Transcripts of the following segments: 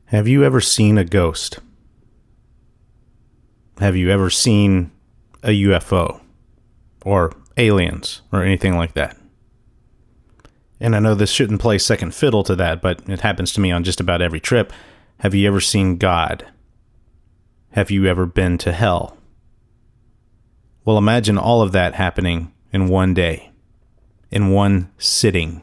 Have you ever seen a ghost? Have you ever seen a UFO or aliens or anything like that? And I know this shouldn't play second fiddle to that, but it happens to me on just about every trip. Have you ever seen God? Have you ever been to hell? Well, imagine all of that happening in one day, in one sitting.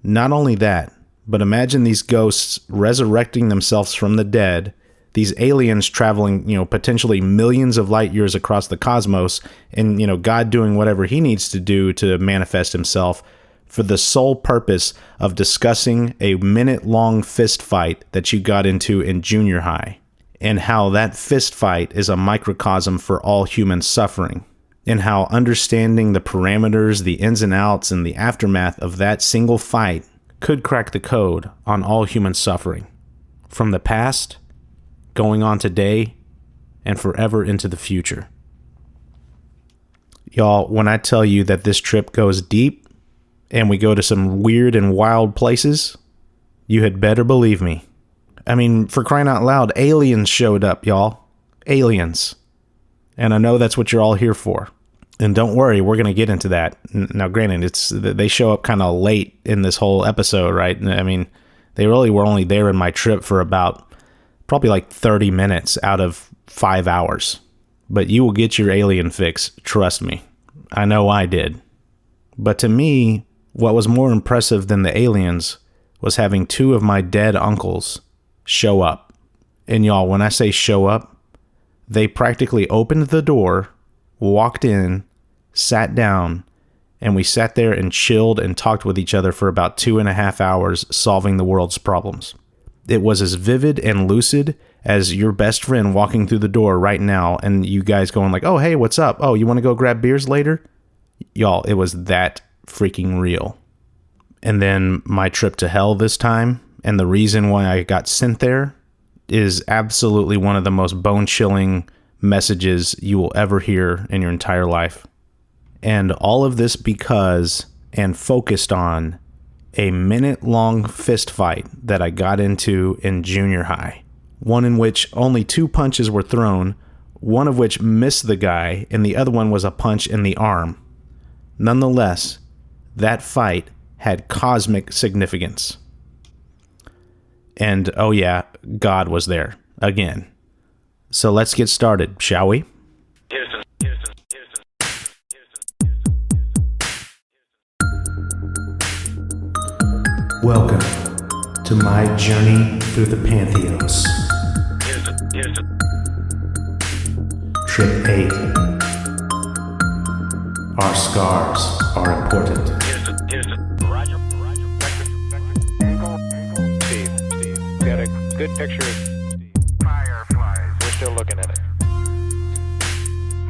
Not only that, but imagine these ghosts resurrecting themselves from the dead, these aliens traveling, potentially millions of light years across the cosmos, and, God doing whatever he needs to do to manifest himself for the sole purpose of discussing a minute-long fist fight that you got into in junior high, and how that fist fight is a microcosm for all human suffering, and how understanding the parameters, the ins and outs, and the aftermath of that single fight could crack the code on all human suffering, from the past, going on today, and forever into the future. Y'all, when I tell you that this trip goes deep, and we go to some weird and wild places, you had better believe me. I mean, for crying out loud, aliens showed up, y'all. Aliens. And I know that's what you're all here for. And don't worry, we're going to get into that. Now, granted, they show up kind of late in this whole episode, right? I mean, they really were only there in my trip for about probably like 30 minutes out of 5 hours. But you will get your alien fix, trust me. I know I did. But to me, what was more impressive than the aliens was having two of my dead uncles show up. And y'all, when I say show up, they practically opened the door, walked in, sat down, and we sat there and chilled and talked with each other for about 2.5 hours solving the world's problems. It was as vivid and lucid as your best friend walking through the door right now and you guys going like, oh, hey, what's up? Oh, you want to go grab beers later? Y'all, it was that freaking real. And then my trip to hell this time, and the reason why I got sent there, is absolutely one of the most bone-chilling messages you will ever hear in your entire life. And all of this because, and focused on, a minute-long fist fight that I got into in junior high. One in which only 2 punches were thrown, one of which missed the guy, and the other one was a punch in the arm. Nonetheless, that fight had cosmic significance. And, oh yeah, God was there, again. So let's get started, shall we? Welcome to my journey through the Pantheos. Trip 8. Our scars are important. Steve, got a good picture of fireflies. We're still looking at it.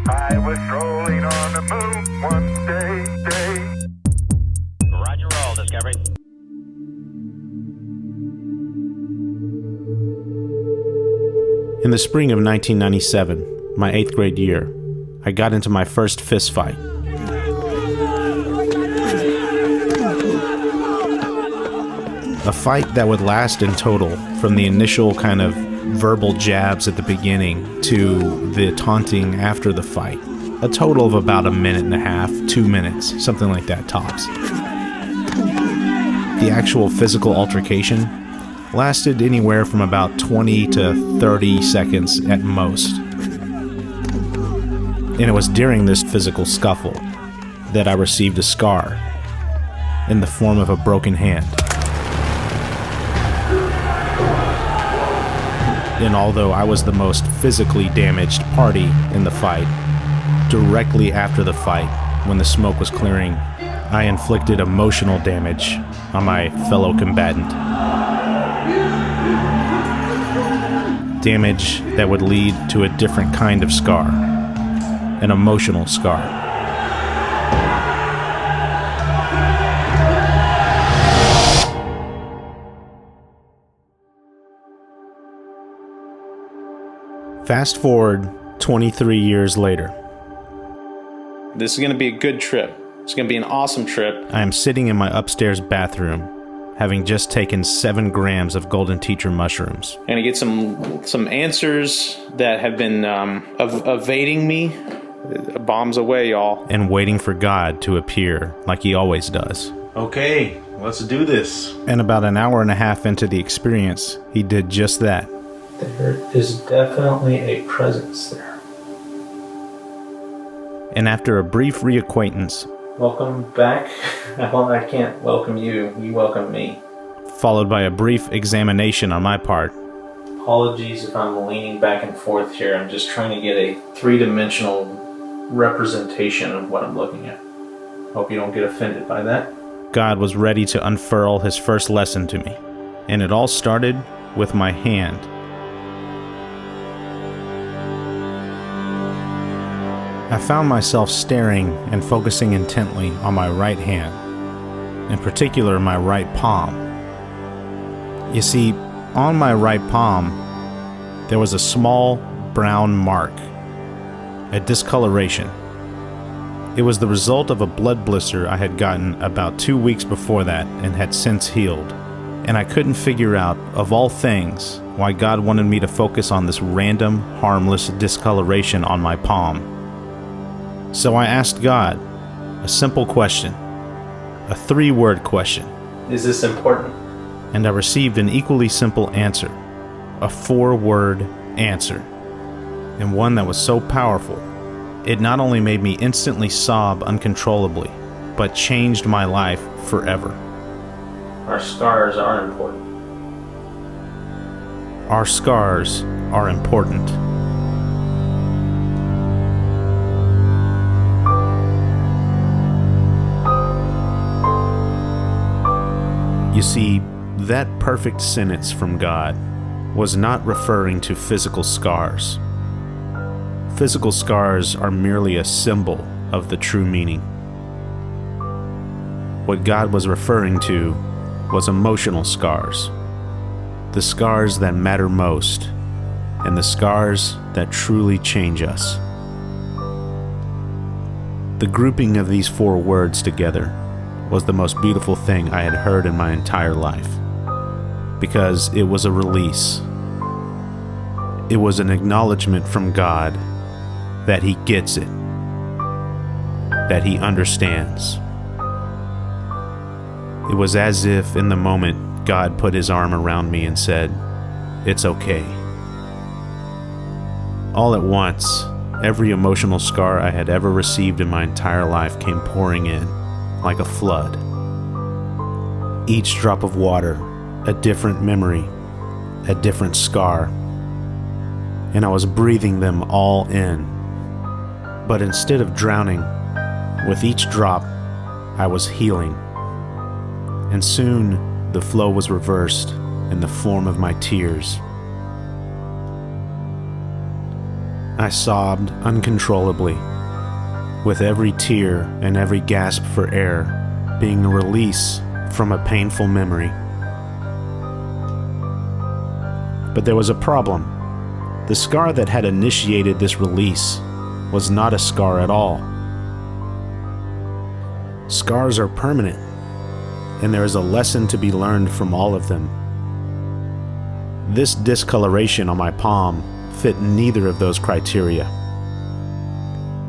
I was strolling on the moon one day. Roger roll, Discovery. In the spring of 1997, my 8th grade year, I got into my first fist fight. A fight that would last in total, from the initial kind of verbal jabs at the beginning to the taunting after the fight. A total of about 1.5 minutes, 2 minutes, something like that tops. The actual physical altercation lasted anywhere from about 20 to 30 seconds at most. And it was during this physical scuffle that I received a scar in the form of a broken hand. And although I was the most physically damaged party in the fight, directly after the fight, when the smoke was clearing, I inflicted emotional damage on my fellow combatant. Damage that would lead to a different kind of scar, an emotional scar. Fast forward 23 years later. This is going to be a good trip. It's going to be an awesome trip. I am sitting in my upstairs bathroom having just taken 7 grams of golden teacher mushrooms. I'm gonna get some answers that have been evading me. Bombs away, y'all. And waiting for God to appear like he always does. Okay, let's do this. And about an hour and a half into the experience, he did just that. There is definitely a presence there. And after a brief reacquaintance, welcome back. Well, I can't welcome you. You welcome me. Followed by a brief examination on my part. Apologies if I'm leaning back and forth here. I'm just trying to get a 3-dimensional representation of what I'm looking at. Hope you don't get offended by that. God was ready to unfurl his first lesson to me. And it all started with my hand. I found myself staring and focusing intently on my right hand, in particular my right palm. You see, on my right palm, there was a small brown mark, a discoloration. It was the result of a blood blister I had gotten about 2 weeks before that and had since healed. And I couldn't figure out, of all things, why God wanted me to focus on this random, harmless discoloration on my palm. So I asked God a simple question, a 3-word question. Is this important? And I received an equally simple answer, a 4-word answer, and one that was so powerful, it not only made me instantly sob uncontrollably, but changed my life forever. Our scars are important. Our scars are important. You see, that perfect sentence from God was not referring to physical scars. Physical scars are merely a symbol of the true meaning. What God was referring to was emotional scars, the scars that matter most, and the scars that truly change us. The grouping of these 4 words together was the most beautiful thing I had heard in my entire life, because it was a release. It was an acknowledgement from God that he gets it, that he understands. It was as if in the moment God put his arm around me and said, "It's okay." All at once, every emotional scar I had ever received in my entire life came pouring in like a flood. Each drop of water, a different memory, a different scar, and I was breathing them all in. But instead of drowning, with each drop, I was healing. And soon, the flow was reversed in the form of my tears. I sobbed uncontrollably, with every tear and every gasp for air being a release from a painful memory. But there was a problem. The scar that had initiated this release was not a scar at all. Scars are permanent, and there is a lesson to be learned from all of them. This discoloration on my palm fit neither of those criteria.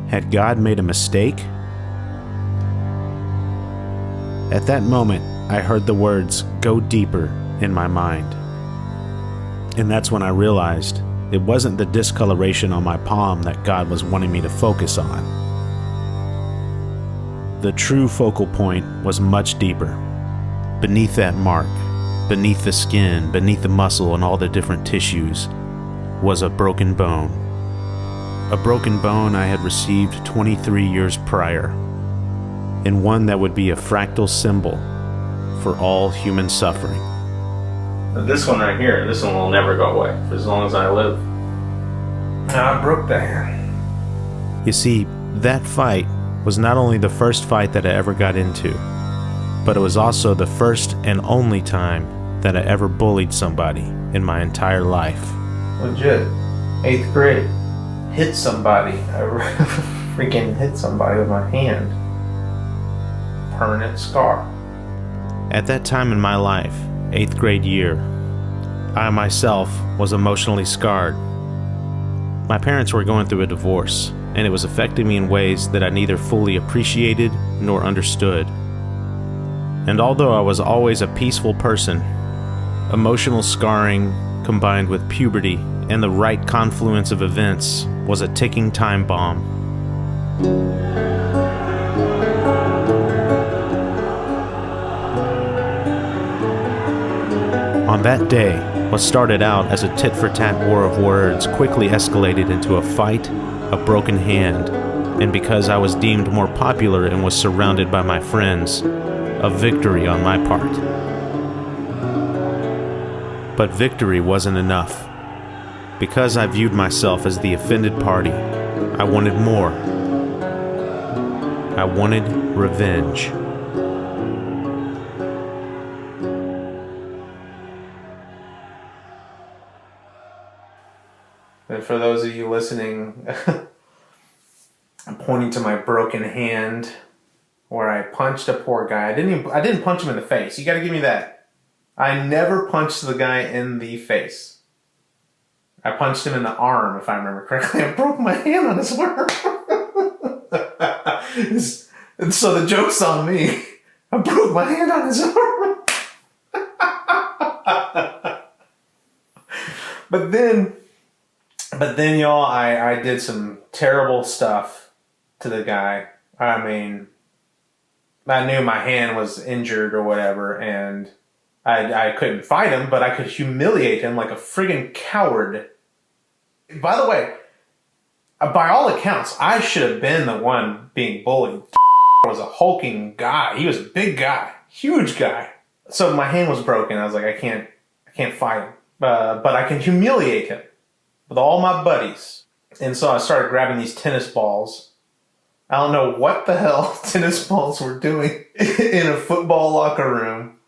Had God made a mistake? At that moment, I heard the words "go deeper" in my mind. And that's when I realized it wasn't the discoloration on my palm that God was wanting me to focus on. The true focal point was much deeper. Beneath that mark, beneath the skin, beneath the muscle and all the different tissues, was a broken bone. A broken bone I had received 23 years prior, and one that would be a fractal symbol for all human suffering. This one right here, this one will never go away for as long as I live. I broke that. You see, that fight was not only the first fight that I ever got into, but it was also the first and only time that I ever bullied somebody in my entire life. Legit. 8th grade. Hit somebody. I freaking hit somebody with my hand. Permanent scar. At that time in my life, 8th grade year, I myself was emotionally scarred. My parents were going through a divorce, and it was affecting me in ways that I neither fully appreciated nor understood. And although I was always a peaceful person, emotional scarring combined with puberty and the right confluence of events was a ticking time bomb. On that day, what started out as a tit-for-tat war of words quickly escalated into a fight, a broken hand, and because I was deemed more popular and was surrounded by my friends, a victory on my part. But victory wasn't enough. Because I viewed myself as the offended party, I wanted more. I wanted revenge. And for those of you listening, I'm pointing to my broken hand where I punched a poor guy. I didn't punch him in the face. You got to give me that. I never punched the guy in the face. I punched him in the arm, if I remember correctly. I broke my hand on his arm. And so the joke's on me. I broke my hand on his arm. But then, y'all, I did some terrible stuff to the guy. I mean, I knew my hand was injured or whatever, and I couldn't fight him, but I could humiliate him like a friggin' coward. By the way, by all accounts, I should have been the one being bullied. Was a hulking guy. He was a big guy, huge guy. So my hand was broken. I was like, I can't fight him, but I can humiliate him with all my buddies. And so I started grabbing these tennis balls. I don't know what the hell tennis balls were doing in a football locker room.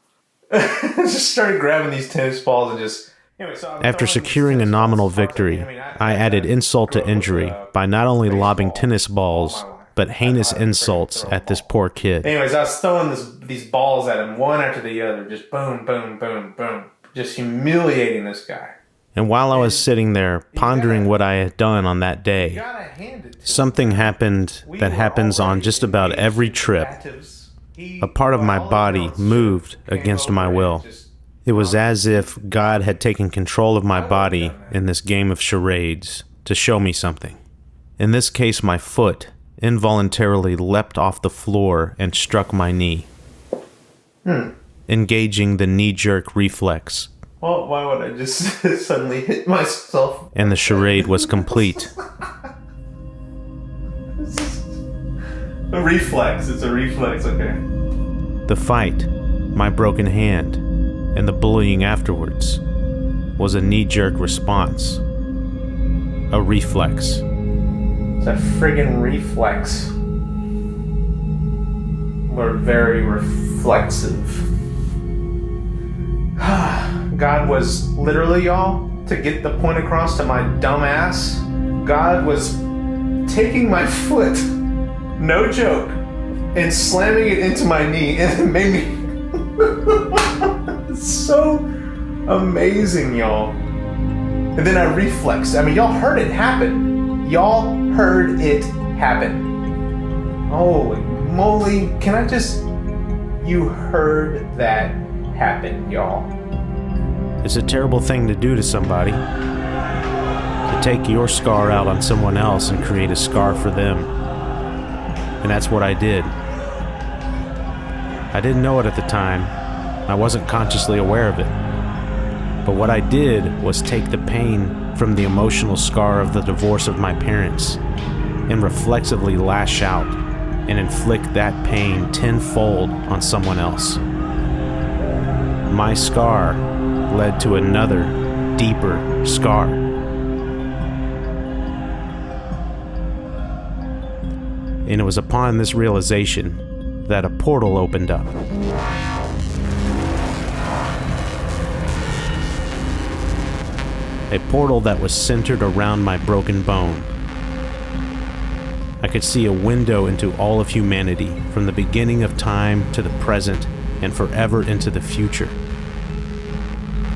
Just started grabbing these tennis balls and just... Anyway, so after securing a nominal victory, I added insult to injury by not only lobbing tennis balls, but heinous insults at this poor kid. Anyways, I was throwing these balls at him, one after the other, just boom, boom, boom, boom. Just humiliating this guy. And while I was sitting there pondering what I had done on that day, something happened that happens on just about every trip. A part of my body moved against my will. It was as if God had taken control of my body in this game of charades to show me something. In this case, my foot involuntarily leapt off the floor and struck my knee, engaging the knee-jerk reflex. Well, why would I just suddenly hit myself? And the charade was complete. A reflex. It's a reflex, okay. The fight, my broken hand, and the bullying afterwards was a knee-jerk response. A reflex. It's a friggin' reflex. We're very reflexive. God was literally, y'all, to get the point across to my dumb ass, God was taking my foot, no joke, and slamming it into my knee, and it made me... It's so amazing, y'all. And then I reflexed. I mean, y'all heard it happen. Y'all heard it happen. Holy moly. Can I just... You heard that happen, y'all. It's a terrible thing to do to somebody. To take your scar out on someone else and create a scar for them. And that's what I did. I didn't know it at the time. I wasn't consciously aware of it. But what I did was take the pain from the emotional scar of the divorce of my parents and reflexively lash out and inflict that pain tenfold on someone else. My scar led to another, deeper scar. And it was upon this realization that a portal opened up. A portal that was centered around my broken bone. I could see a window into all of humanity, from the beginning of time to the present, and forever into the future.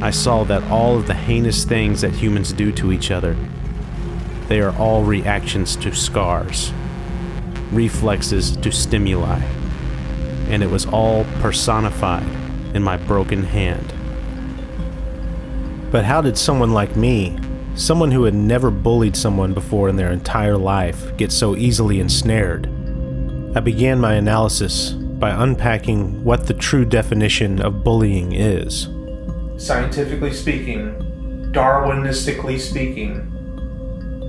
I saw that all of the heinous things that humans do to each other, they are all reactions to scars, reflexes to stimuli, and it was all personified in my broken hand. But how did someone like me, someone who had never bullied someone before in their entire life, get so easily ensnared? I began my analysis by unpacking what the true definition of bullying is. Scientifically speaking, Darwinistically speaking,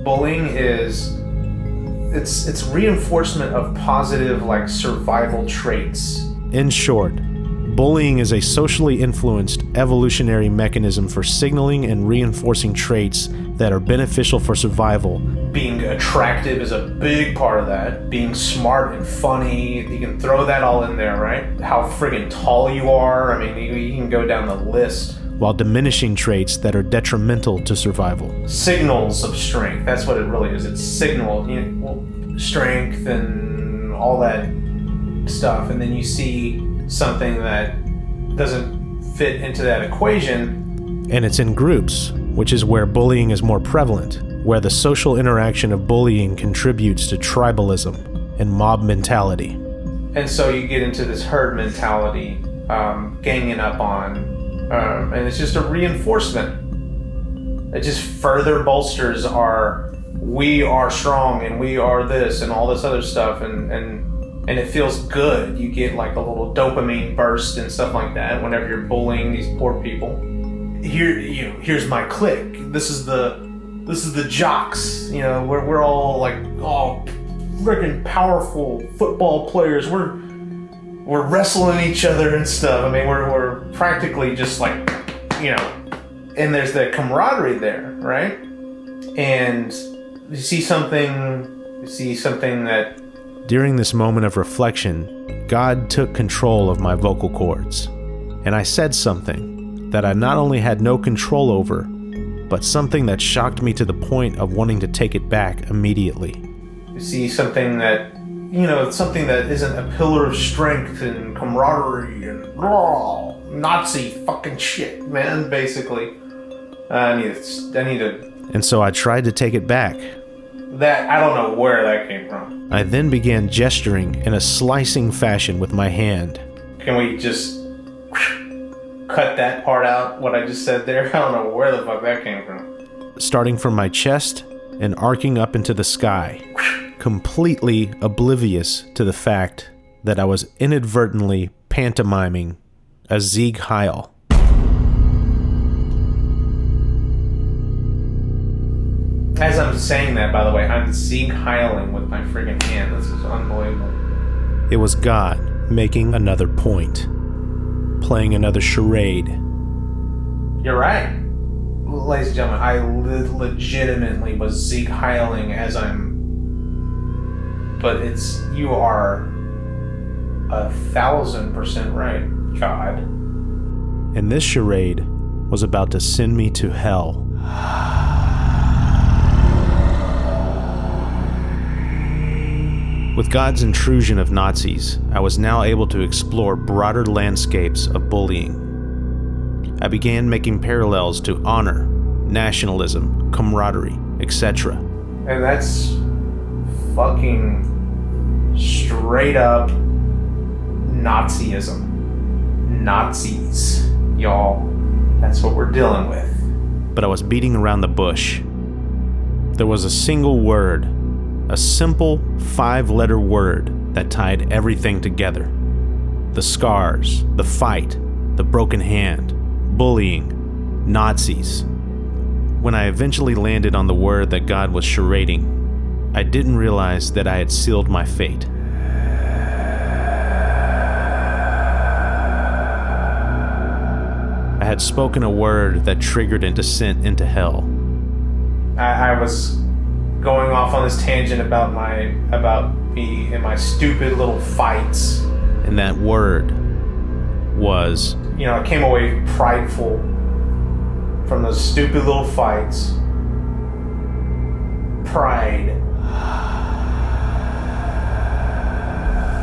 bullying is it's reinforcement of positive like survival traits. In short, bullying is a socially influenced evolutionary mechanism for signaling and reinforcing traits that are beneficial for survival. Being attractive is a big part of that. Being smart and funny, you can throw that all in there, right? How friggin' tall you are, I mean, you can go down the list. While diminishing traits that are detrimental to survival. Signals of strength, that's what it really is. It's signal, strength and all that stuff. And then you see something that doesn't fit into that equation. And it's in groups, which is where bullying is more prevalent, where the social interaction of bullying contributes to tribalism and mob mentality. And so you get into this herd mentality, ganging up on, and it's just a reinforcement. It just further bolsters we are strong and we are this and all this other stuff, and it feels good. You get like a little dopamine burst and stuff like that whenever you're bullying these poor people. Here's my clique. This is the jocks. We're all like freaking powerful football players. We're wrestling each other and stuff. I mean, we're practically just like, and there's that camaraderie there, right? And you see something that... During this moment of reflection, God took control of my vocal cords, and I said something that I not only had no control over, but something that shocked me to the point of wanting to take it back immediately. You see something that, something that isn't a pillar of strength and camaraderie and Nazi fucking shit, man, basically. I need to... And so I tried to take it back. That, I don't know where that came from. I then began gesturing in a slicing fashion with my hand. Can we just cut that part out, what I just said there? I don't know where the fuck that came from. Starting from my chest and arcing up into the sky, completely oblivious to the fact that I was inadvertently pantomiming a Sieg Heil. As I'm saying that, by the way, I'm Sieg Heiling with my friggin' hand. This is unbelievable. It was God making another point, playing another charade. You're right. Ladies and gentlemen, I legitimately was Sieg Heiling as I'm... But you are 1,000% right, God. And this charade was about to send me to hell. With God's intrusion of Nazis, I was now able to explore broader landscapes of bullying. I began making parallels to honor, nationalism, camaraderie, etc. And that's fucking straight up Nazism. Nazis, y'all. That's what we're dealing with. But I was beating around the bush. There was a single word, a simple 5-letter word that tied everything together. The scars, the fight, the broken hand, bullying, Nazis. When I eventually landed on the word that God was charading, I didn't realize that I had sealed my fate. I had spoken a word that triggered a descent into hell. I was going off on this tangent about me and my stupid little fights. And that word was... I came away prideful from those stupid little fights. Pride.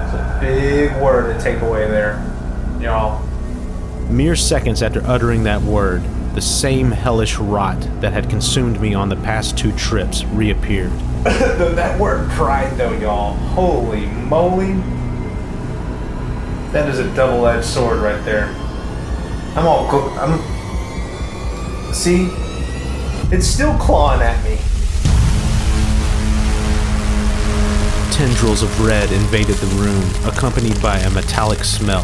It's a big word to take away there. y'all. Mere seconds after uttering that word, the same hellish rot that had consumed me on the past 2 trips reappeared. That word pride, though, y'all. Holy moly. That is a double-edged sword right there. See? It's still clawing at me. Tendrils of red invaded the room, accompanied by a metallic smell.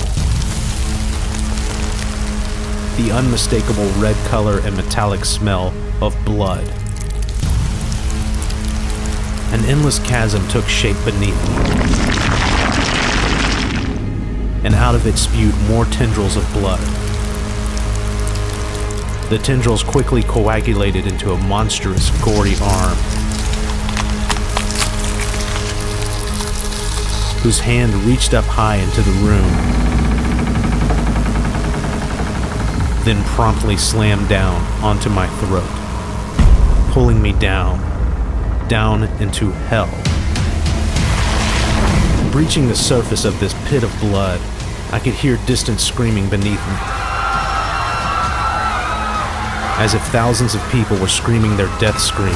The unmistakable red color and metallic smell of blood. An endless chasm took shape beneath me, and out of it spewed more tendrils of blood. The tendrils quickly coagulated into a monstrous, gory arm, whose hand reached up high into the room, then promptly slammed down onto my throat, pulling me down into hell. Breaching the surface of this pit of blood, I could hear distant screaming beneath me, as if thousands of people were screaming their death scream.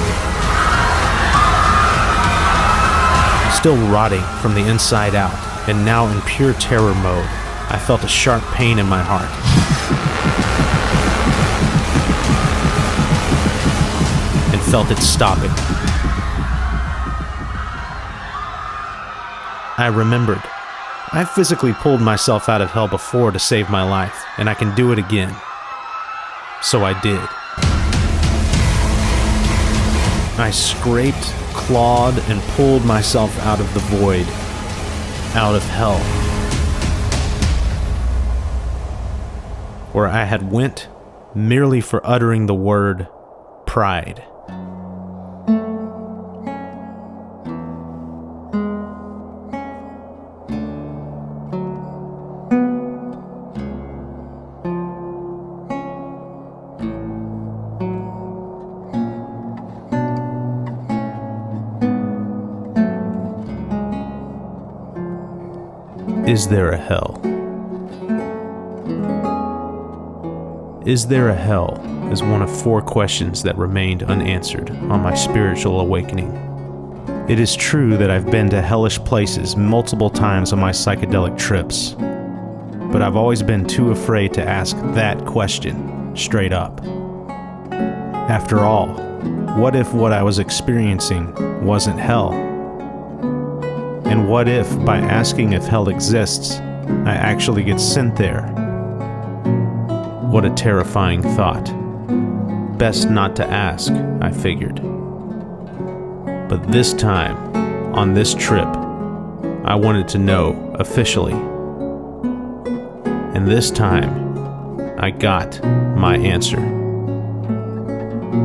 Still rotting from the inside out, and now in pure terror mode, I felt a sharp pain in my heart. And felt it stopping. I remembered. I physically pulled myself out of hell before to save my life, and I can do it again. So I did. I scraped, clawed, and pulled myself out of the void, out of hell, where I had went merely for uttering the word pride. Is there a hell? Is there a hell is one of 4 questions that remained unanswered on my spiritual awakening. It is true that I've been to hellish places multiple times on my psychedelic trips, but I've always been too afraid to ask that question straight up. After all, what if what I was experiencing wasn't hell? And what if, by asking if hell exists, I actually get sent there? What a terrifying thought. Best not to ask, I figured. But this time, on this trip, I wanted to know officially. And this time, I got my answer.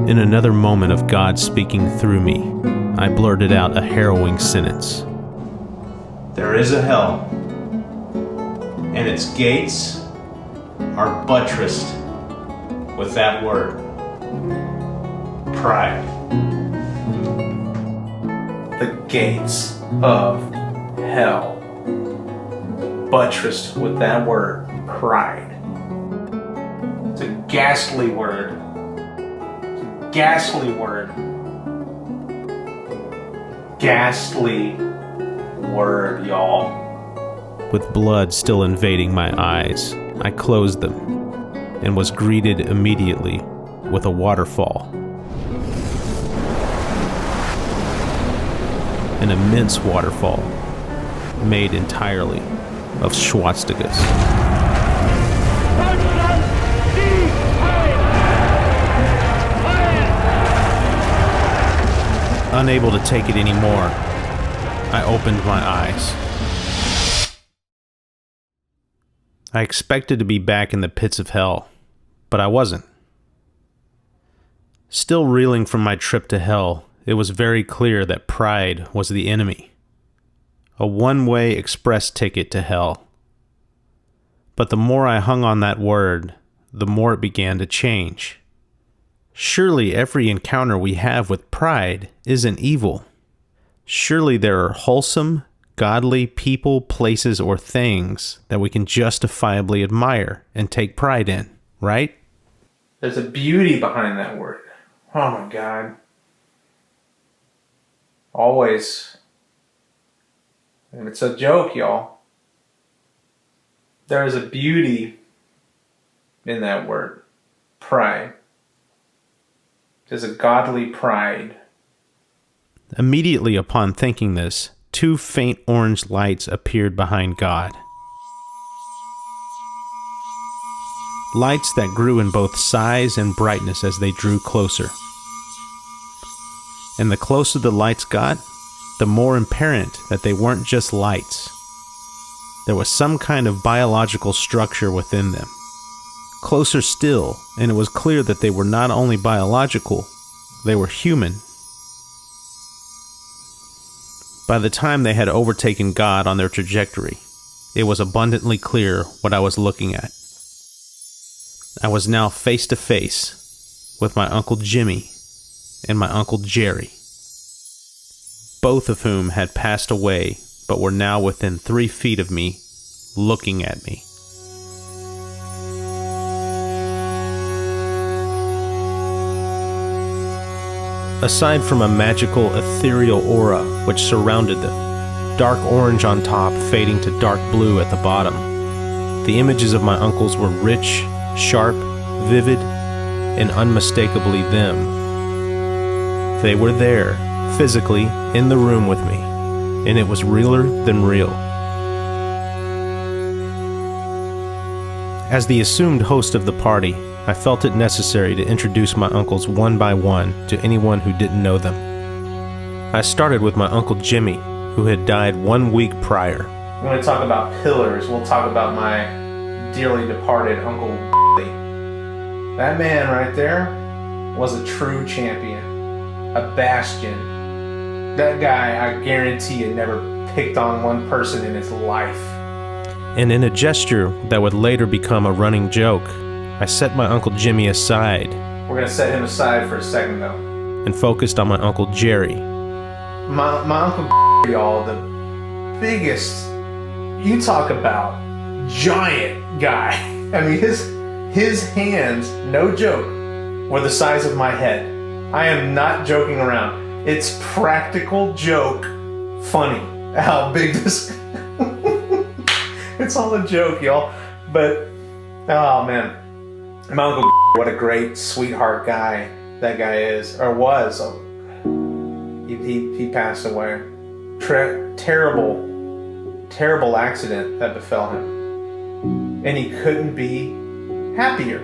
In another moment of God speaking through me, I blurted out a harrowing sentence. There is a hell, and its gates are buttressed with that word, pride. The gates of hell, buttressed with that word, pride. It's a ghastly word. It's a ghastly word. Ghastly word, y'all. With blood still invading my eyes, I closed them and was greeted immediately with a waterfall. An immense waterfall made entirely of swastikas. Unable to take it anymore, I opened my eyes. I expected to be back in the pits of hell, but I wasn't. Still reeling from my trip to hell, it was very clear that pride was the enemy. A one-way express ticket to hell. But the more I hung on that word, the more it began to change. Surely every encounter we have with pride isn't evil. Surely there are wholesome, godly people, places, or things that we can justifiably admire and take pride in, right? There's a beauty behind that word. Oh my God. Always. And it's a joke, y'all. There is a beauty in that word. Pride. There's a godly pride. Immediately upon thinking this, 2 faint orange lights appeared behind God. Lights that grew in both size and brightness as they drew closer. And the closer the lights got, the more apparent that they weren't just lights. There was some kind of biological structure within them. Closer still, and it was clear that they were not only biological, they were human. By the time they had overtaken God on their trajectory, it was abundantly clear what I was looking at. I was now face to face with my Uncle Jimmy and my Uncle Jerry, both of whom had passed away but were now within 3 feet of me, looking at me. Aside from a magical ethereal aura which surrounded them, dark orange on top fading to dark blue at the bottom, the images of my uncles were rich, sharp, vivid, and unmistakably them. They were there, physically, in the room with me, and it was realer than real. As the assumed host of the party, I felt it necessary to introduce my uncles one by one to anyone who didn't know them. I started with my Uncle Jimmy, who had died 1 week prior. When we talk about pillars, we'll talk about my dearly departed Uncle. That man right there was a true champion, a bastion. That guy, I guarantee, had never picked on one person in his life. And in a gesture that would later become a running joke, I set my Uncle Jimmy aside. We're going to set him aside for a second, though. And focused on my Uncle Jerry. My Uncle, y'all, the biggest, you talk about giant guy. I mean, his hands, no joke, were the size of my head. I am not joking around. It's practical joke funny how big this... It's all a joke, y'all. But, oh, man. My Uncle, what a great sweetheart guy that guy is, or was. He passed away. Terrible accident that befell him. And he couldn't be happier.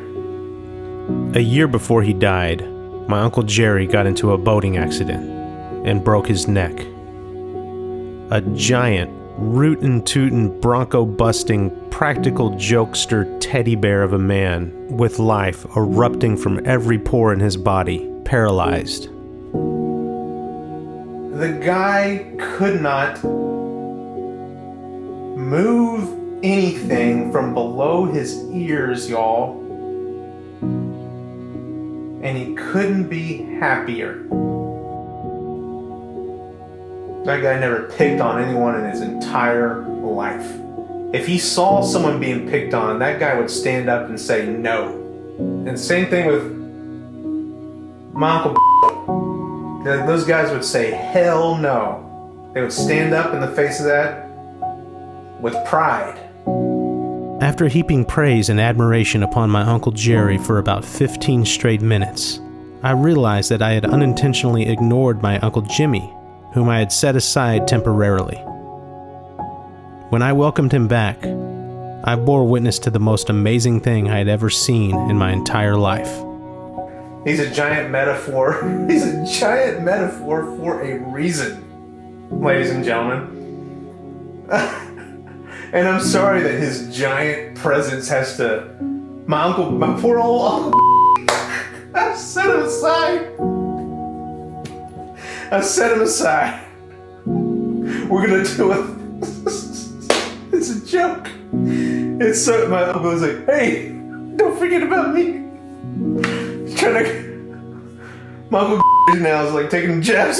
A year before he died, my Uncle Jerry got into a boating accident and broke his neck. A giant, rootin'-tootin', bronco-busting, practical jokester teddy bear of a man with life erupting from every pore in his body, paralyzed. The guy could not move anything from below his ears, y'all. And he couldn't be happier. That guy never picked on anyone in his entire life. If he saw someone being picked on, that guy would stand up and say no. And same thing with my Uncle. Those guys would say hell no. They would stand up in the face of that with pride. After heaping praise and admiration upon my Uncle Jerry for about 15 straight minutes, I realized that I had unintentionally ignored my Uncle Jimmy, whom I had set aside temporarily. When I welcomed him back, I bore witness to the most amazing thing I had ever seen in my entire life. He's a giant metaphor. He's a giant metaphor for a reason, ladies and gentlemen. And I'm sorry that his giant presence has to... My poor old uncle... I set him aside. We're gonna do it. It's a joke. It's so... My uncle was like, hey, don't forget about me. He's trying to... My uncle now is like taking jabs.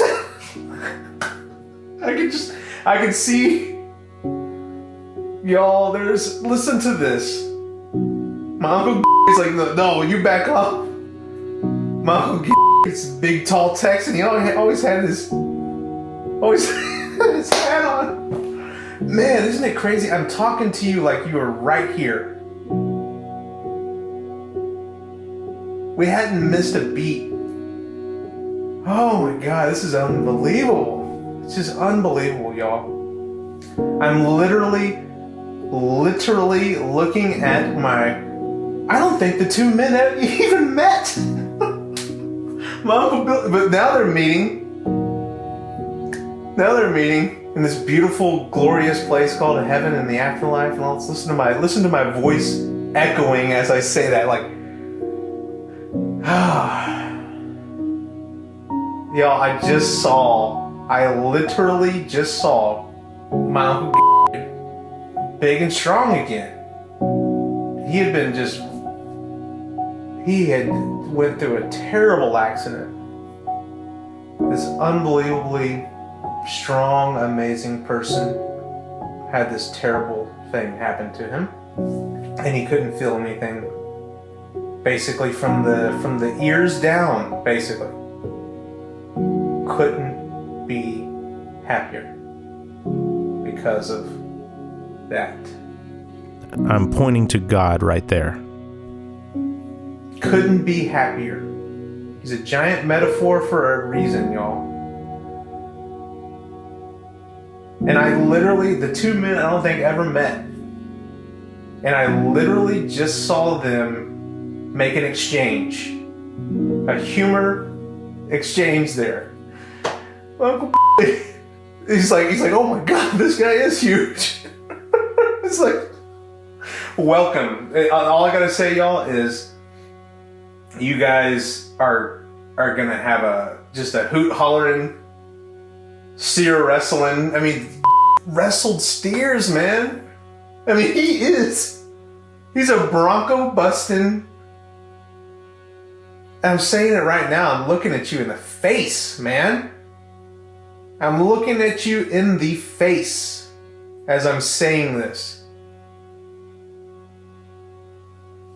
I I can see, y'all, listen to this. My Uncle is like, no, you back up. My Uncle is big, tall Texan. He always had his hat on. Man, isn't it crazy? I'm talking to you like you were right here. We hadn't missed a beat. Oh my God, this is unbelievable. It's just unbelievable, y'all. I'm literally looking at my... I don't think the two men have even met. My Uncle Bill, but now they're meeting. In this beautiful, glorious place called heaven and the afterlife. And let's listen to my voice echoing as I say that. Like, y'all, I literally just saw my Uncle big and strong again. He had went through a terrible accident. This unbelievably strong, amazing person had this terrible thing happen to him, and he couldn't feel anything. Basically, from the ears down, basically, couldn't be happier because of that. I'm pointing to God right there. Couldn't be happier. He's a giant metaphor for a reason, y'all. And I literally, the two men I don't think ever met. And I literally just saw them make an exchange. A humor exchange there. Uncle he's like, oh my God, this guy is huge. It's like, welcome. All I gotta say, y'all, is you guys are gonna have just a hoot hollering, steer wrestling. I mean, wrestled steers, man. I mean, he's a bronco busting. I'm saying it right now. I'm looking at you in the face, man. I'm looking at you in the face as I'm saying this.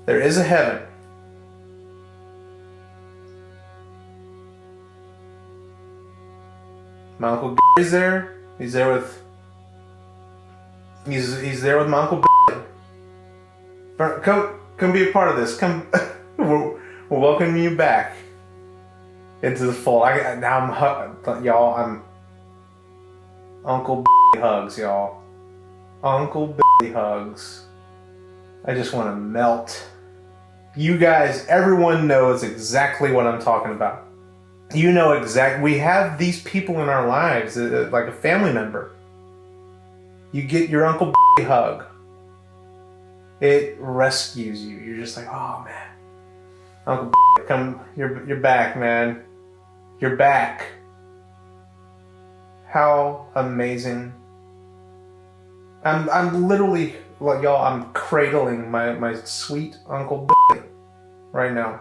There is a heaven. My Uncle Gary's there. He's there with my Uncle Come be a part of this. Come, we'll welcome you back into the fold. I'm Uncle hugs, y'all. Uncle hugs. I just want to melt. You guys, everyone knows exactly what I'm talking about. You know exactly. We have these people in our lives, like a family member. You get your Uncle hug. It rescues you. You're just like, oh man, Uncle come, you're back, man. You're back. How amazing. I'm literally, like, y'all, I'm cradling my sweet Uncle right now.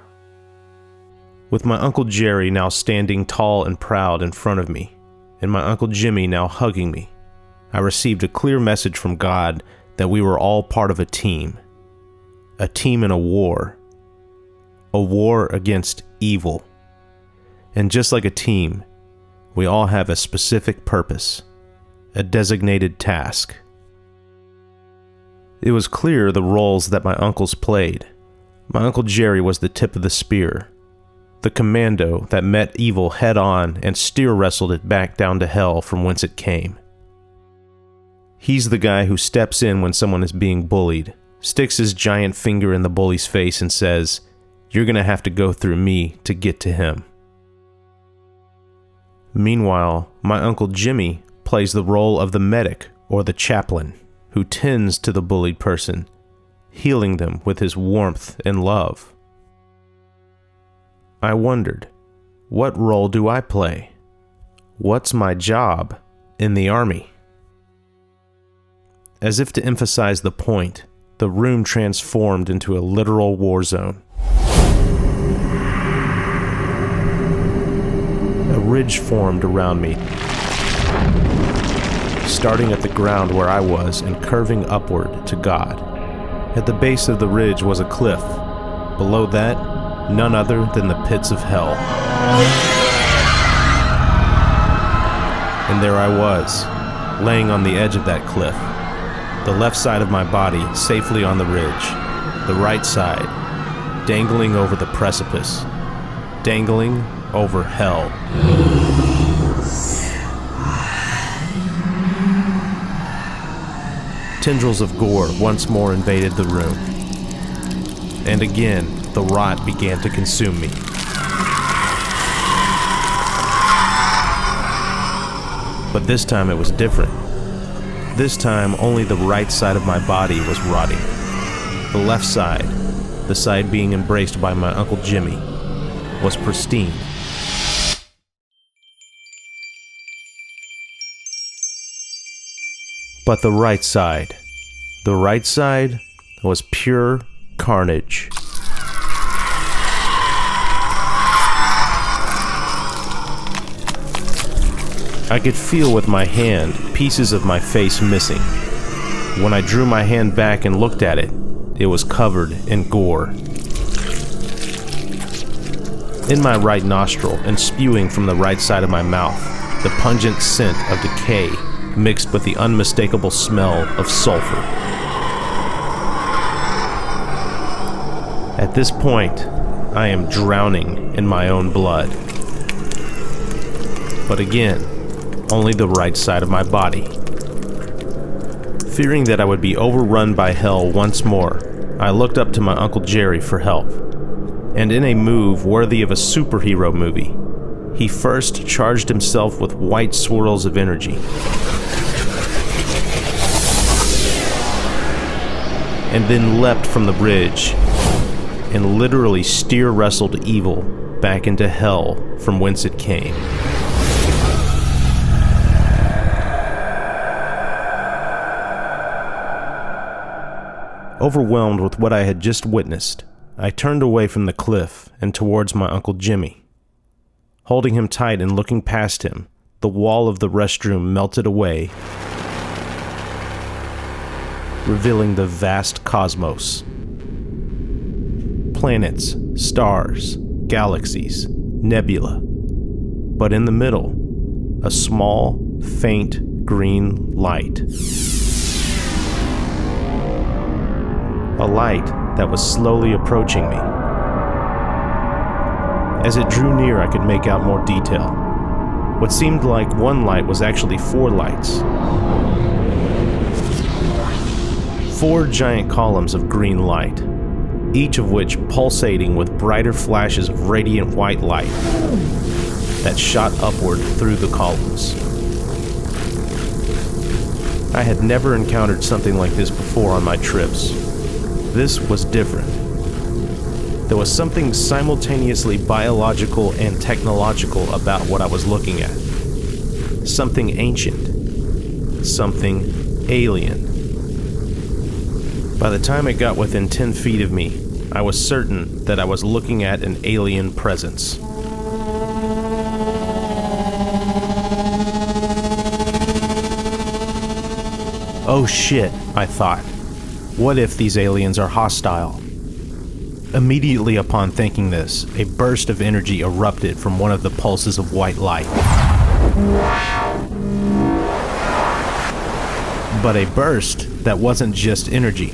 With my Uncle Jerry now standing tall and proud in front of me, and my Uncle Jimmy now hugging me, I received a clear message from God that we were all part of a team in a war against evil. And just like a team, we all have a specific purpose, a designated task. It was clear the roles that my uncles played. My Uncle Jerry was the tip of the spear, the commando that met evil head on and steer wrestled it back down to hell from whence it came. He's the guy who steps in when someone is being bullied, sticks his giant finger in the bully's face and says, "You're gonna have to go through me to get to him." Meanwhile, my Uncle Jimmy plays the role of the medic or the chaplain who tends to the bullied person, healing them with his warmth and love. I wondered, what role do I play? What's my job in the army? As if to emphasize the point, the room transformed into a literal war zone. A ridge formed around me. starting at the ground where I was and curving upward to God. At the base of the ridge was a cliff. Below that, none other than the pits of hell. And there I was, laying on the edge of that cliff. The left side of my body safely on the ridge, the right side dangling over the precipice, dangling over hell. Tendrils of gore once more invaded the room, and again the rot began to consume me. But this time it was different. This time, only the right side of my body was rotting. The left side, the side being embraced by my Uncle Jimmy, was pristine. But the right side was pure carnage. I could feel with my hand pieces of my face missing. When I drew my hand back and looked at it, it was covered in gore. In my right nostril and spewing from the right side of my mouth, the pungent scent of decay mixed with the unmistakable smell of sulfur. At this point, I am drowning in my own blood. But again, only the right side of my body. Fearing that I would be overrun by hell once more, I looked up to my Uncle Jerry for help. And in a move worthy of a superhero movie, he first charged himself with white swirls of energy. And then leapt from the bridge and literally steer wrestled evil back into hell from whence it came. Overwhelmed with what I had just witnessed, I turned away from the cliff and towards my Uncle Jimmy. Holding him tight and looking past him, the wall of the restroom melted away, revealing the vast cosmos. Planets, stars, galaxies, nebula. But in the middle, a small, faint green light. A light that was slowly approaching me. As it drew near, I could make out more detail. What seemed like one light was actually 4 lights. 4 giant columns of green light, each of which pulsating with brighter flashes of radiant white light that shot upward through the columns. I had never encountered something like this before on my trips. This was different. There was something simultaneously biological and technological about what I was looking at. Something ancient. Something alien. By the time it got within 10 feet of me, I was certain that I was looking at an alien presence. Oh shit, I thought. What if these aliens are hostile? Immediately upon thinking this, a burst of energy erupted from one of the pulses of white light. But a burst that wasn't just energy.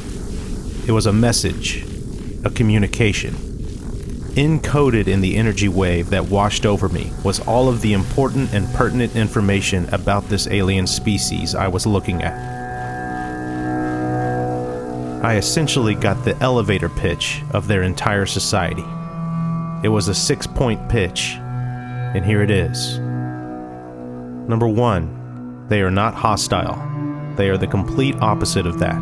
It was a message, a communication. Encoded in the energy wave that washed over me was all of the important and pertinent information about this alien species I was looking at. I essentially got the elevator pitch of their entire society. It was a 6-point pitch, and here it is. Number 1, they are not hostile. They are the complete opposite of that.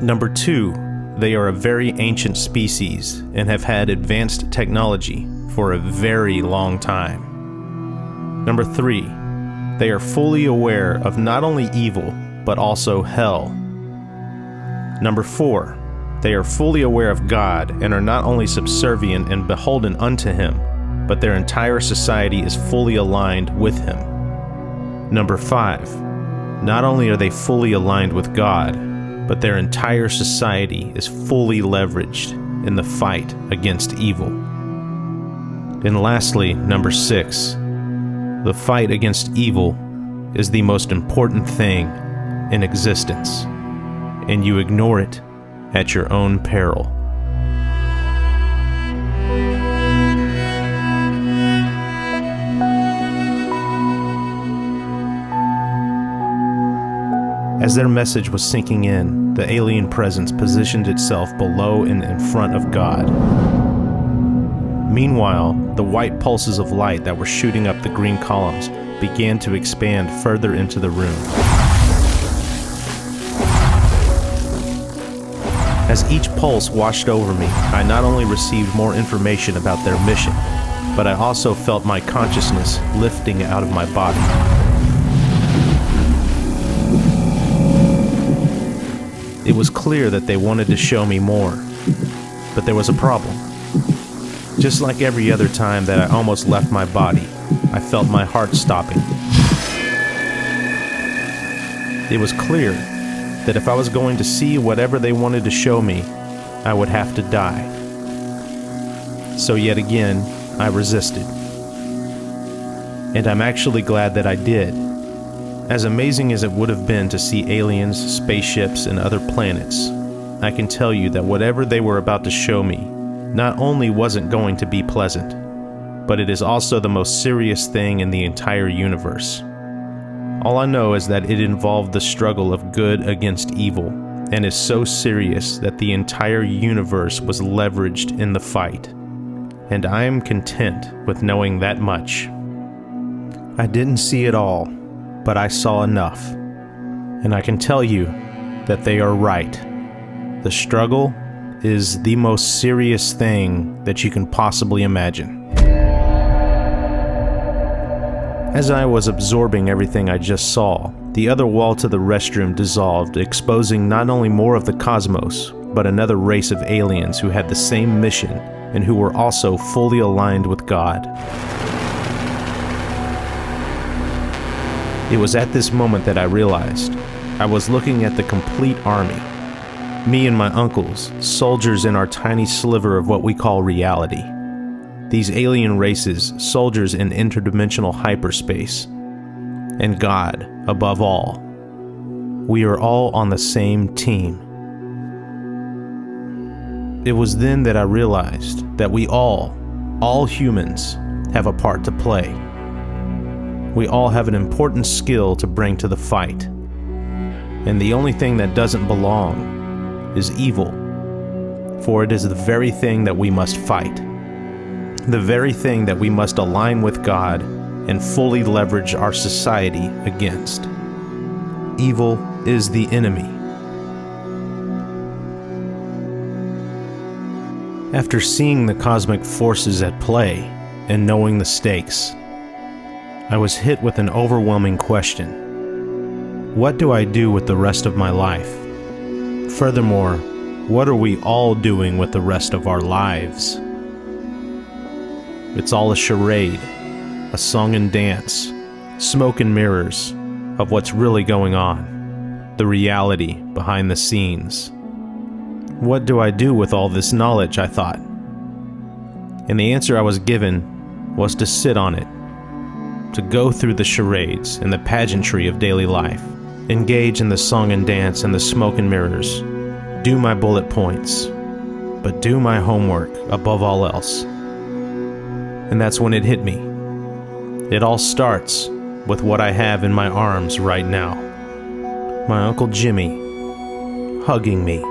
Number 2, they are a very ancient species and have had advanced technology for a very long time. Number 3, they are fully aware of not only evil, but also hell. Number 4, they are fully aware of God and are not only subservient and beholden unto Him, but their entire society is fully aligned with Him. Number 5, not only are they fully aligned with God, but their entire society is fully leveraged in the fight against evil. And lastly, number 6, the fight against evil is the most important thing in existence, and you ignore it at your own peril. As their message was sinking in, the alien presence positioned itself below and in front of God. Meanwhile, the white pulses of light that were shooting up the green columns began to expand further into the room. As each pulse washed over me, I not only received more information about their mission, but I also felt my consciousness lifting out of my body. It was clear that they wanted to show me more, but there was a problem. Just like every other time that I almost left my body, I felt my heart stopping. It was clear that if I was going to see whatever they wanted to show me, I would have to die. So yet again, I resisted. And I'm actually glad that I did. As amazing as it would have been to see aliens, spaceships, and other planets, I can tell you that whatever they were about to show me not only wasn't going to be pleasant, but it is also the most serious thing in the entire universe. All I know is that it involved the struggle of good against evil, and is so serious that the entire universe was leveraged in the fight. And I am content with knowing that much. I didn't see it all, but I saw enough. And I can tell you that they are right. The struggle is the most serious thing that you can possibly imagine. As I was absorbing everything I just saw, the other wall to the restroom dissolved, exposing not only more of the cosmos, but another race of aliens who had the same mission and who were also fully aligned with God. It was at this moment that I realized I was looking at the complete army. Me and my uncles, soldiers in our tiny sliver of what we call reality. These alien races, soldiers in interdimensional hyperspace. And God, above all. We are all on the same team. It was then that I realized that we all humans, have a part to play. We all have an important skill to bring to the fight. And the only thing that doesn't belong is evil. For it is the very thing that we must fight. The very thing that we must align with God and fully leverage our society against. Evil is the enemy. After seeing the cosmic forces at play and knowing the stakes, I was hit with an overwhelming question. What do I do with the rest of my life? Furthermore, what are we all doing with the rest of our lives? It's all a charade, a song and dance, smoke and mirrors of what's really going on, the reality behind the scenes. What do I do with all this knowledge, I thought? And the answer I was given was to sit on it, to go through the charades and the pageantry of daily life, engage in the song and dance and the smoke and mirrors, do my bullet points, but do my homework above all else. And that's when it hit me. It all starts with what I have in my arms right now. My Uncle Jimmy hugging me.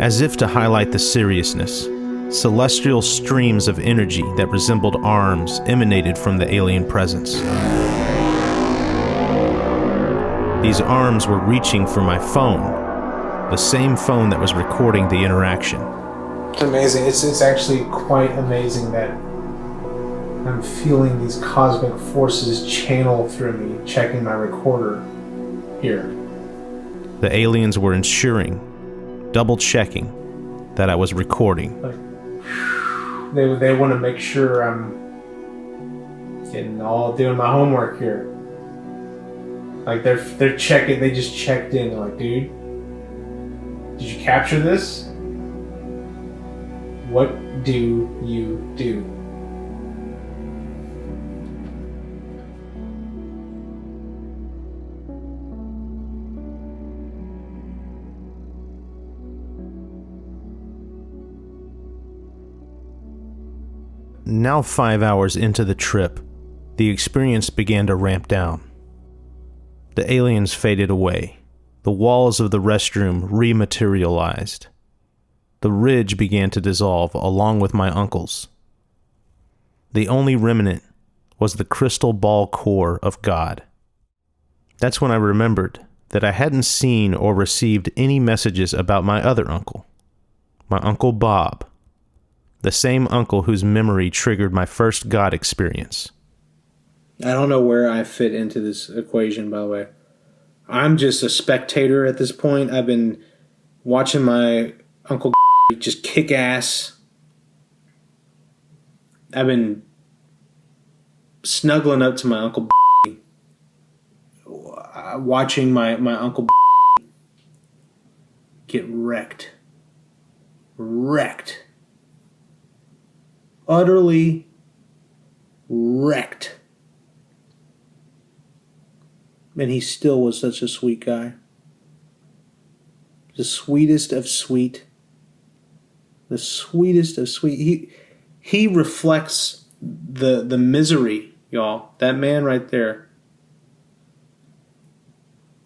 As if to highlight the seriousness, celestial streams of energy that resembled arms emanated from the alien presence. These arms were reaching for my phone, the same phone that was recording the interaction. It's amazing. It's actually quite amazing that I'm feeling these cosmic forces channel through me, checking my recorder here. The aliens were ensuring, double checking, that I was recording. They want to make sure I'm doing my homework here. Like they're checking. They just checked in. They're like, dude, did you capture this? What do you do? Now 5 hours into the trip, the experience began to ramp down. The aliens faded away. The walls of the restroom rematerialized. The ridge began to dissolve along with my uncle's. The only remnant was the crystal ball core of God. That's when I remembered that I hadn't seen or received any messages about my other uncle, my Uncle Bob, the same uncle whose memory triggered my first God experience. I don't know where I fit into this equation, by the way. I'm just a spectator at this point. I've been watching my Uncle just kick ass. I've been snuggling up to my Uncle watching my Uncle get wrecked. Wrecked. Utterly wrecked. And he still was such a sweet guy. The sweetest of sweet. The sweetest of sweet. He reflects the misery, y'all. That man right there.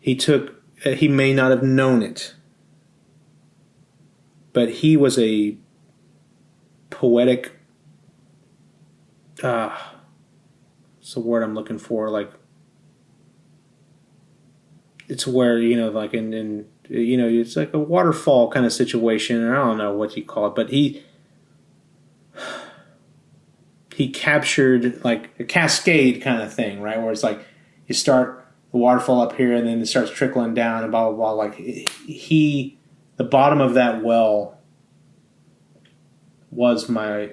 He may not have known it, but he was a poetic, what's the word I'm looking for? Like, it's where, like in it's like a waterfall kind of situation, and I don't know what you call it, but he captured like a cascade kind of thing, right? Where it's like you start the waterfall up here, and then it starts trickling down, and blah blah blah. Like the bottom of that well was my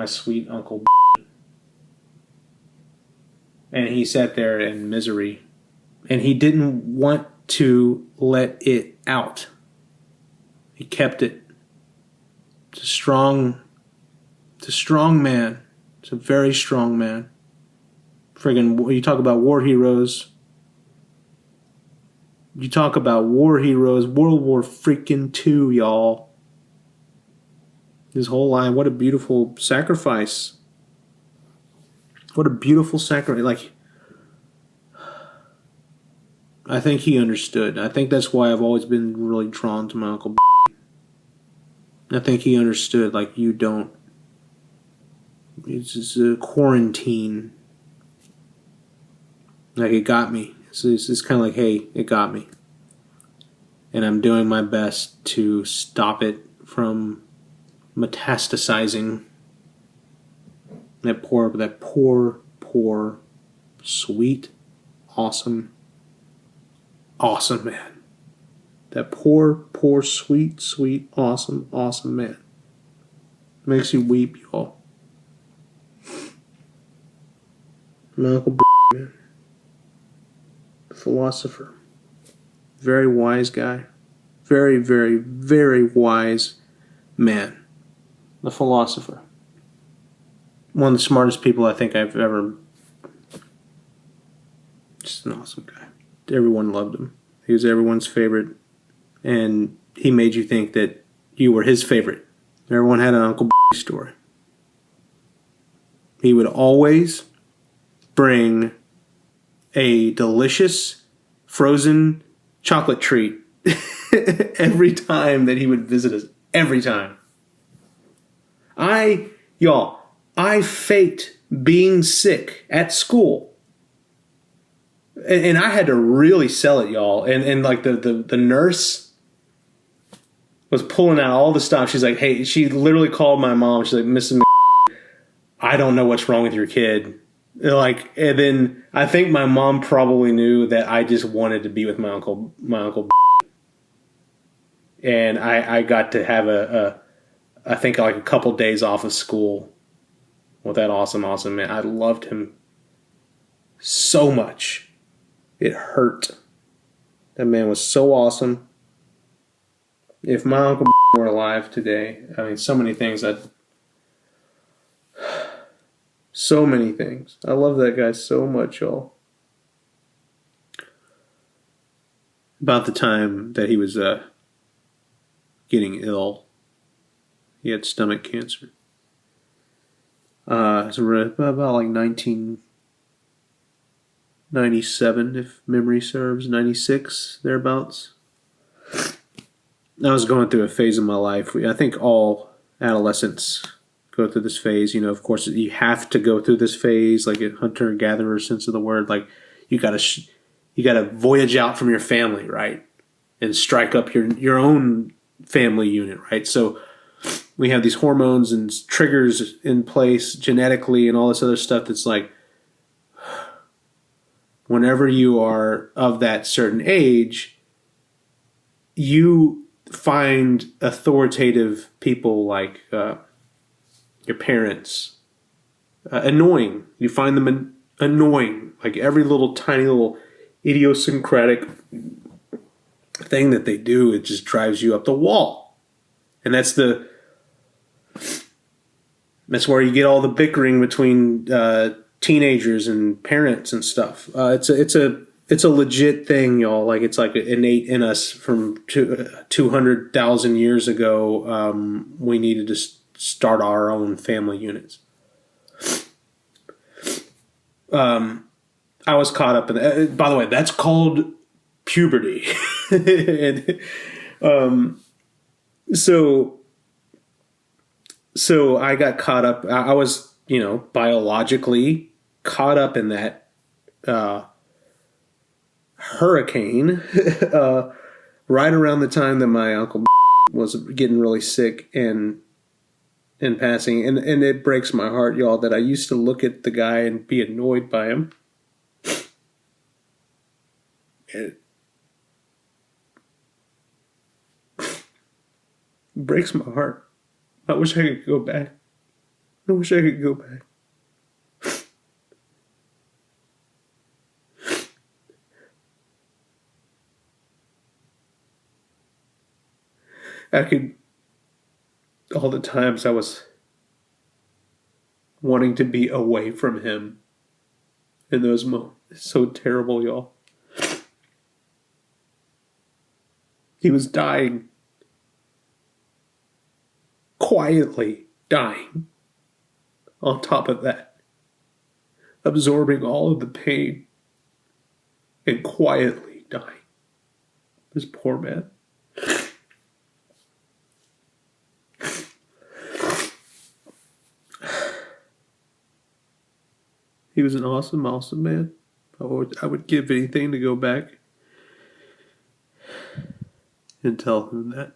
sweet Uncle, and he sat there in misery. And he didn't want to let it out. He kept it. It's a strong man. It's a very strong man. Friggin', you talk about war heroes. World War freaking II, y'all. His whole line, what a beautiful sacrifice. What a beautiful sacrifice. Like, I think he understood. I think that's why I've always been really drawn to my Uncle. I think he understood, like, you don't. It's just a quarantine. Like, it got me. It's kind of like, hey, it got me. And I'm doing my best to stop it from metastasizing. That poor, sweet, awesome man. That poor, sweet, awesome man. Makes you weep, y'all. My Uncle man. The philosopher. Very wise guy. Very, very, very wise man. The philosopher. One of the smartest people I think I've ever... Just an awesome guy. Everyone loved him. He was everyone's favorite. And he made you think that you were his favorite. Everyone had an Uncle story. He would always bring a delicious frozen chocolate treat every time that he would visit us. Every time. I faked being sick at school. And I had to really sell it, y'all. And like the nurse was pulling out all the stuff. She's like, hey, she literally called my mom. She's like, Mrs. I don't know what's wrong with your kid. Like, and then I think my mom probably knew that I just wanted to be with my uncle. And I got to have I think like a couple days off of school with that awesome man. I loved him so much. It hurt. That man was so awesome. If my Uncle were alive today, I mean, so many things. So many things. I love that guy so much, y'all. About the time that he was getting ill, he had stomach cancer. It's about like 1997, if memory serves, 96, thereabouts. I was going through a phase of my life. I think all adolescents go through this phase. You know, of course, you have to go through this phase, like a hunter-gatherer sense of the word. Like, you gotta voyage out from your family, right? And strike up your own family unit, right? So we have these hormones and triggers in place genetically and all this other stuff that's like, whenever you are of that certain age, you find authoritative people like your parents annoying. You find them annoying. Like every little tiny little idiosyncratic thing that they do, it just drives you up the wall. And that's where you get all the bickering between teenagers and parents and stuff. It's a legit thing, y'all. Like, it's like innate in us from 200,000 years ago. We needed to start our own family units. I was caught up in that. By the way, that's called puberty. And, so I got caught up. I was, biologically caught up in that hurricane right around the time that my uncle was getting really sick and passing. And it breaks my heart, y'all, that I used to look at the guy and be annoyed by him. It breaks my heart. I wish I could go back. I wish I could go back. All the times I was wanting to be away from him in those moments. It's so terrible, y'all. He was dying. Quietly dying. On top of that, absorbing all of the pain and quietly dying. This poor man. He was an awesome man. I would give anything to go back and tell him that.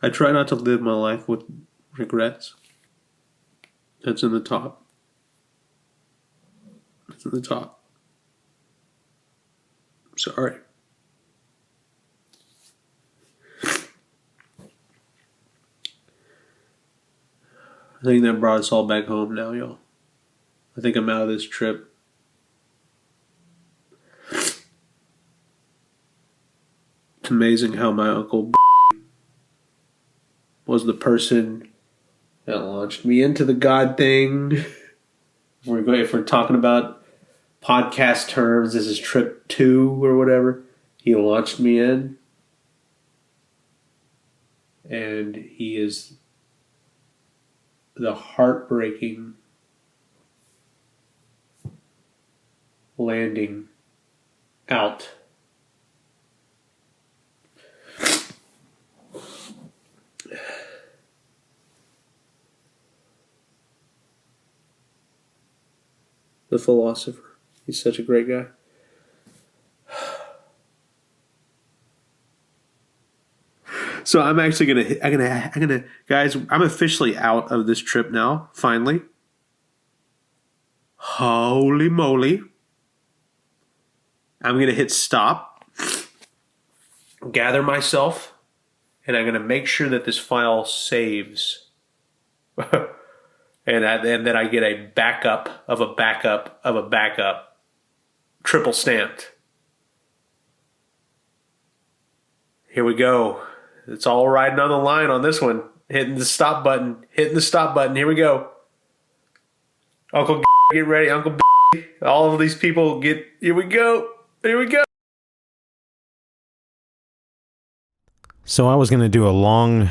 I try not to live my life with regrets. That's in the top. It's in the top. I'm sorry. I think that brought us all back home now, y'all. I think I'm out of this trip. It's amazing how my uncle was the person that launched me into the God thing. If we're talking about podcast terms, this is trip 2 or whatever. He launched me in. And he is the heartbreaking landing out. The philosopher. He's such a great guy. So I'm actually gonna guys, I'm officially out of this trip now, finally. Holy moly. I'm gonna hit stop, gather myself, and I'm going to make sure that this file saves. and then I get a backup of a backup of a backup, triple stamped. Here we go. It's all riding on the line on this one. Hitting the stop button. Here we go. Uncle get ready. Uncle all of these people get. Here we go. So I was going to do a long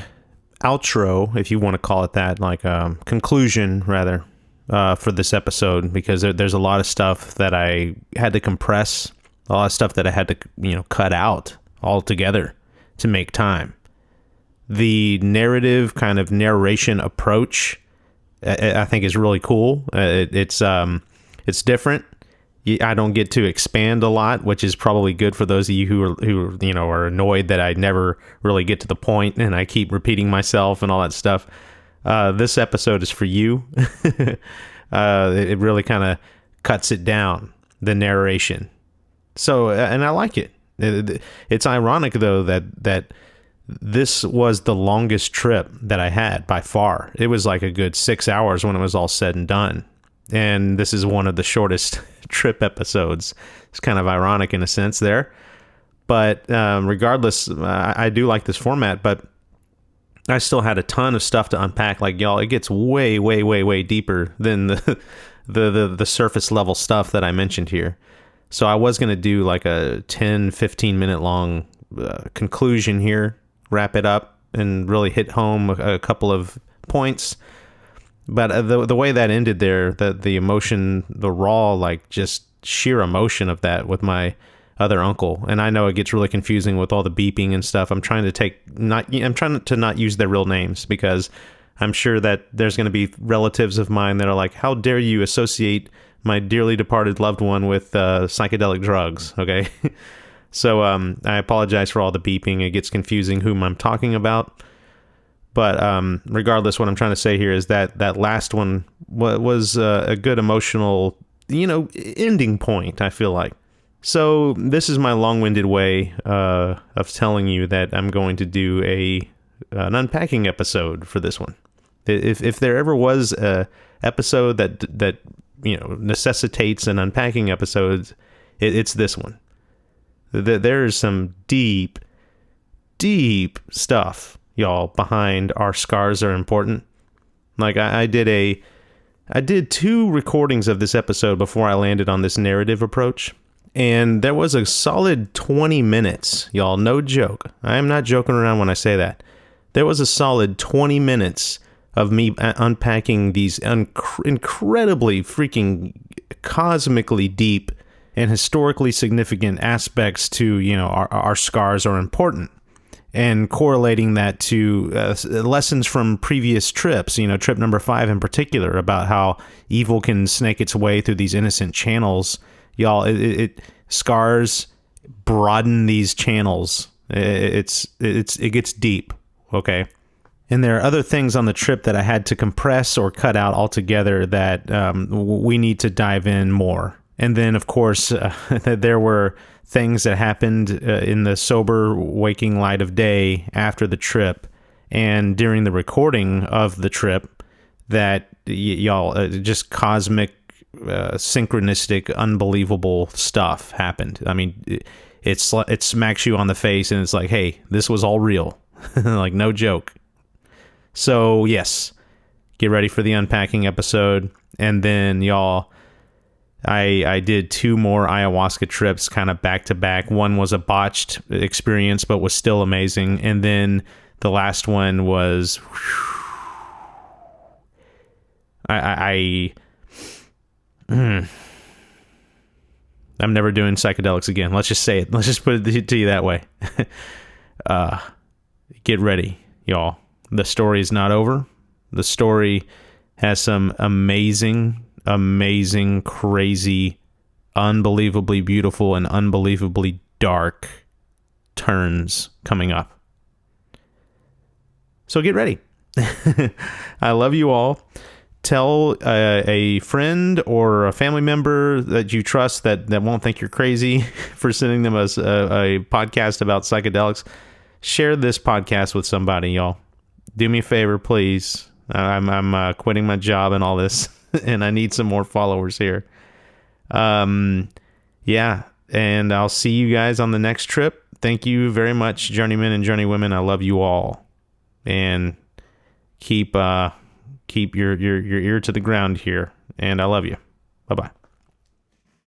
outro, if you want to call it that, like a conclusion, rather, for this episode, because there's a lot of stuff that I had to compress, a lot of stuff that I had to, cut out altogether to make time. The narrative kind of narration approach, I think, is really cool. It's different. I don't get to expand a lot, which is probably good for those of you who are annoyed that I never really get to the point and I keep repeating myself and all that stuff. This episode is for you. It really kind of cuts it down, the narration. So, and I like it. It's ironic though that this was the longest trip that I had by far. It was like a good 6 hours when it was all said and done. And this is one of the shortest trip episodes. It's kind of ironic in a sense there. But regardless, I do like this format, but I still had a ton of stuff to unpack. Like, y'all, it gets way, way, way, way deeper than the surface level stuff that I mentioned here. So I was going to do like a 10, 15 minute long conclusion here, wrap it up, and really hit home a couple of points. But the way that ended there, the emotion, the raw, like just sheer emotion of that with my other uncle. And I know it gets really confusing with all the beeping and stuff. I'm trying to not use their real names, because I'm sure that there's going to be relatives of mine that are like, how dare you associate my dearly departed loved one with psychedelic drugs? Okay. So I apologize for all the beeping. It gets confusing whom I'm talking about. But regardless, what I'm trying to say here is that last one was a good emotional, ending point, I feel like. So this is my long-winded way of telling you that I'm going to do an unpacking episode for this one. If there ever was a episode that necessitates an unpacking episode, it's this one. There's some deep stuff, y'all, behind Our Scars Are Important. Like I did 2 recordings of this episode before I landed on this narrative approach, and there was a solid 20 minutes, y'all, no joke. I am not joking around when I say that. There was a solid 20 minutes of me unpacking these incredibly freaking cosmically deep and historically significant aspects to, our scars are important. And correlating that to lessons from previous trips, trip number 5 in particular, about how evil can snake its way through these innocent channels. Y'all, it scars broaden these channels. It gets deep, okay? And there are other things on the trip that I had to compress or cut out altogether that we need to dive in more. And then, of course, there were things that happened in the sober waking light of day after the trip and during the recording of the trip that y'all, just cosmic, synchronistic, unbelievable stuff happened. I mean, it smacks you on the face and it's like, hey, this was all real. Like, no joke. So, yes, get ready for the unpacking episode. And then, y'all, I did 2 more ayahuasca trips kind of back to back. One was a botched experience, but was still amazing. And then the last one was, I'm never doing psychedelics again. Let's just say it. Let's just put it to you that way. Get ready, y'all. The story is not over. The story has some amazing, crazy, unbelievably beautiful, and unbelievably dark turns coming up. So get ready. I love you all. Tell a friend or a family member that you trust that won't think you're crazy for sending them a podcast about psychedelics. share this podcast with somebody, y'all. Do me a favor, please. I'm quitting my job and all this, and I need some more followers here. Yeah, and I'll see you guys on the next trip. Thank you very much, journeymen and journeywomen. I love you all, and keep your ear to the ground here. And I love you. Bye bye.